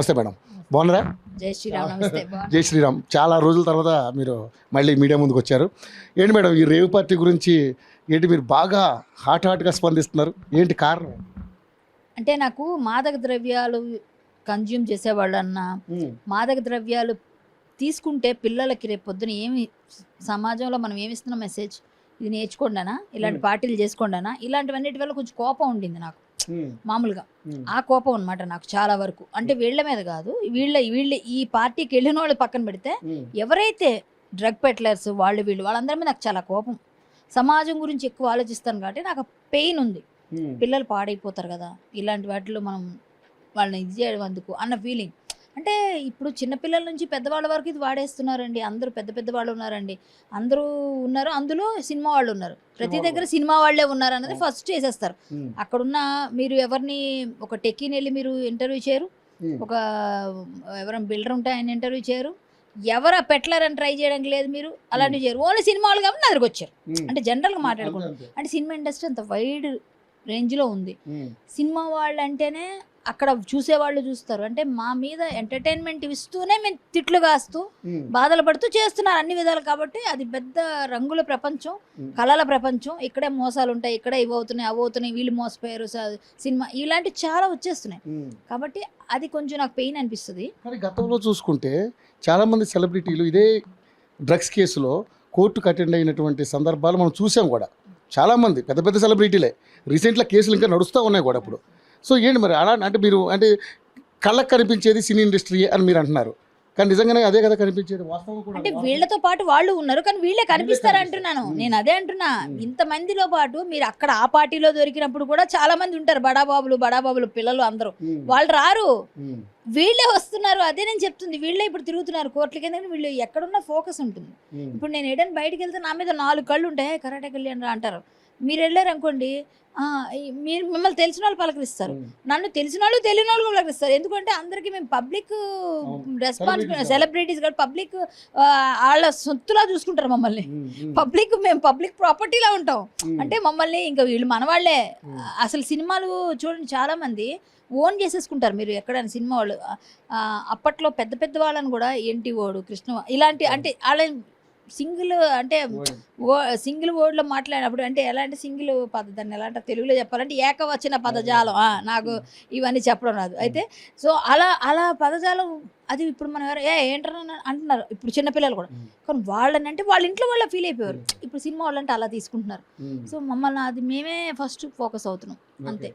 నమస్తే మేడం, బాగున్నారా? జై శ్రీరామ్. నమస్తే. జై శ్రీరామ్. చాలా రోజుల తర్వాత మీరు మళ్ళీ మీడియా ముందుకు వచ్చారు. ఏంటి మేడం ఈ రేవ్ పార్టీ గురించి ఏంటి మీరు బాగా హాట్గా స్పందిస్తున్నారు, ఏంటి కారణం? అంటే నాకు మాదక ద్రవ్యాలు కన్జ్యూమ్ చేసేవాళ్ళన్నా మాదక ద్రవ్యాలు తీసుకుంటే పిల్లలకి రేపు పొద్దున ఏమి సమాజంలో మనం ఏమిస్తున్నాం మెసేజ్, ఇది నేర్చుకోండానా, ఇలాంటి పార్టీలు చేసుకోండానా, ఇలాంటివన్నిటి వల్ల కొంచెం కోపం ఉండింది నాకు మామూలుగా. ఆ కోపం అనమాట నాకు చాలా వరకు. అంటే వీళ్ళ మీద కాదు, వీళ్ళ ఈ పార్టీకి వెళ్ళిన వాళ్ళు పక్కన పెడితే ఎవరైతే డ్రగ్ పెట్లర్స్ వాళ్ళందరి మీద నాకు చాలా కోపం. సమాజం గురించి ఎక్కువ ఆలోచిస్తాను కాబట్టి నాకు పెయిన్ ఉంది. పిల్లలు పాడైపోతారు కదా ఇలాంటి వాటిలో మనం వాళ్ళని ఇది చేయడం అందుకు అన్న ఫీలింగ్. అంటే ఇప్పుడు చిన్నపిల్లల నుంచి పెద్దవాళ్ళ వరకు ఇది వాడేస్తున్నారండి. అందరూ పెద్ద పెద్ద వాళ్ళు ఉన్నారండి, అందరూ ఉన్నారు, అందులో సినిమా వాళ్ళు ఉన్నారు, ప్రతి దగ్గర సినిమా వాళ్ళే ఉన్నారు అన్నది ఫస్ట్ చేసేస్తారు. అక్కడున్న మీరు ఎవరిని ఒక టెక్కీని వెళ్ళి మీరు ఇంటర్వ్యూ చేయరు, ఒక ఎవరైనా బిల్డర్ ఉంటే ఆయన ఇంటర్వ్యూ చేయరు, ఎవరు పెట్లరని ట్రై చేయడానికి లేదు, మీరు అలాంటివి చేయరు. ఓన్లీ సినిమా వాళ్ళు కాబట్టి నా దగ్గరకు వచ్చారు. అంటే జనరల్గా మాట్లాడుకుంటారు. అంటే సినిమా ఇండస్ట్రీ అంత వైడ్ రేంజ్లో ఉంది. సినిమా వాళ్ళు అంటేనే అక్కడ చూసేవాళ్ళు చూస్తారు. అంటే మా మీద ఎంటర్టైన్మెంట్ ఇస్తూనే మేము తిట్లు కాస్తూ బాధలు పడుతూ చేస్తున్నారు అన్ని విధాలు. కాబట్టి అది పెద్ద రంగుల ప్రపంచం, కళల ప్రపంచం. ఇక్కడే మోసాలు ఉంటాయి, ఇక్కడే ఇవి అవుతున్నాయి అవి అవుతున్నాయి, వీళ్ళు మోసపోయారు సినిమా, ఇలాంటివి చాలా వచ్చేస్తున్నాయి. కాబట్టి అది కొంచెం నాకు పెయిన్ అనిపిస్తుంది. కానీ గతంలో చూసుకుంటే చాలామంది సెలబ్రిటీలు ఇదే డ్రగ్స్ కేసులో కోర్టుకు అటెండ్ అయినటువంటి సందర్భాలు మనం చూసాం కూడా. చాలామంది పెద్ద పెద్ద సెలబ్రిటీలే రీసెంట్గా కేసులు ఇంకా నడుస్తూ ఉన్నాయి కూడా ఇప్పుడు. సో ఏంటి మరి అలా అంటే మీరు అంటే కళ్ళకు కనిపించేది సినీ ఇండస్ట్రీ అని మీరు అంటున్నారు, కానీ నిజంగానే అదే కదా కనిపించేది వాస్తవం కూడా. అంటే వీళ్ళతో పాటు వాళ్ళు ఉన్నారు కానీ వీళ్ళే కనిపిస్తారు అంటున్నాను నేను. అదే అంటున్నా, ఇంతమందిలో పాటు మీరు అక్కడ ఆ పార్టీలో దొరికినప్పుడు కూడా చాలా మంది ఉంటారు, బడాబాబులు పిల్లలు అందరూ, వాళ్ళు రారు, వీళ్ళే వస్తున్నారు. అదే నేను చెప్తుంది, వీళ్ళే ఇప్పుడు తిరుగుతున్నారు కోర్టులకి. ఎందుకంటే వీళ్ళు ఎక్కడున్న ఫోకస్ ఉంటుంది. ఇప్పుడు నేను ఏదైనా బయటకు వెళ్తే నా మీద 4 కళ్ళు ఉంటాయి, కరాటేకి వెళ్ళి అంటారు. మీరు వెళ్ళారు అనుకోండి, మీరు మిమ్మల్ని తెలిసిన వాళ్ళు పలకరిస్తారు, నన్ను తెలిసిన వాళ్ళు తెలియని వాళ్ళు పలకరిస్తారు. ఎందుకంటే అందరికీ మేము పబ్లిక్ రెస్పాన్సిబిలిటీ, సెలబ్రిటీస్ కాబట్టి పబ్లిక్ వాళ్ళ సొత్తులా చూసుకుంటారు మమ్మల్ని. మేము పబ్లిక్ ప్రాపర్టీలా ఉంటాం. అంటే మమ్మల్ని ఇంకా వీళ్ళు మనవాళ్లే. అసలు సినిమాలు చూడండి చాలా మంది ఓన్ చేసేసుకుంటారు. మీరు ఎక్కడైనా సినిమా వాళ్ళు అప్పట్లో పెద్ద పెద్ద వాళ్ళని కూడా ఎన్టీఓడు, కృష్ణ ఇలాంటి, అంటే వాళ్ళ సింగిల్ వర్డ్లో మాట్లాడినప్పుడు, అంటే ఎలాంటి సింగిల్ దాన్ని ఎలా అంటే తెలుగులో చెప్పాలంటే ఏకవచన పదజాలం. నాకు ఇవన్నీ చెప్పడం రాదు. అయితే సో అలా పదజాలం అది ఇప్పుడు మనం ఏంటారు అంటున్నారు ఇప్పుడు చిన్నపిల్లలు కూడా. కానీ వాళ్ళని అంటే వాళ్ళ ఇంట్లో వాళ్ళ ఫీల్ అయిపోయారు. ఇప్పుడు సినిమా వాళ్ళంటే అలా తీసుకుంటున్నారు. సో మమ్మల్ని అది మేమే ఫస్ట్ ఫోకస్ అవుతున్నాం అంతే.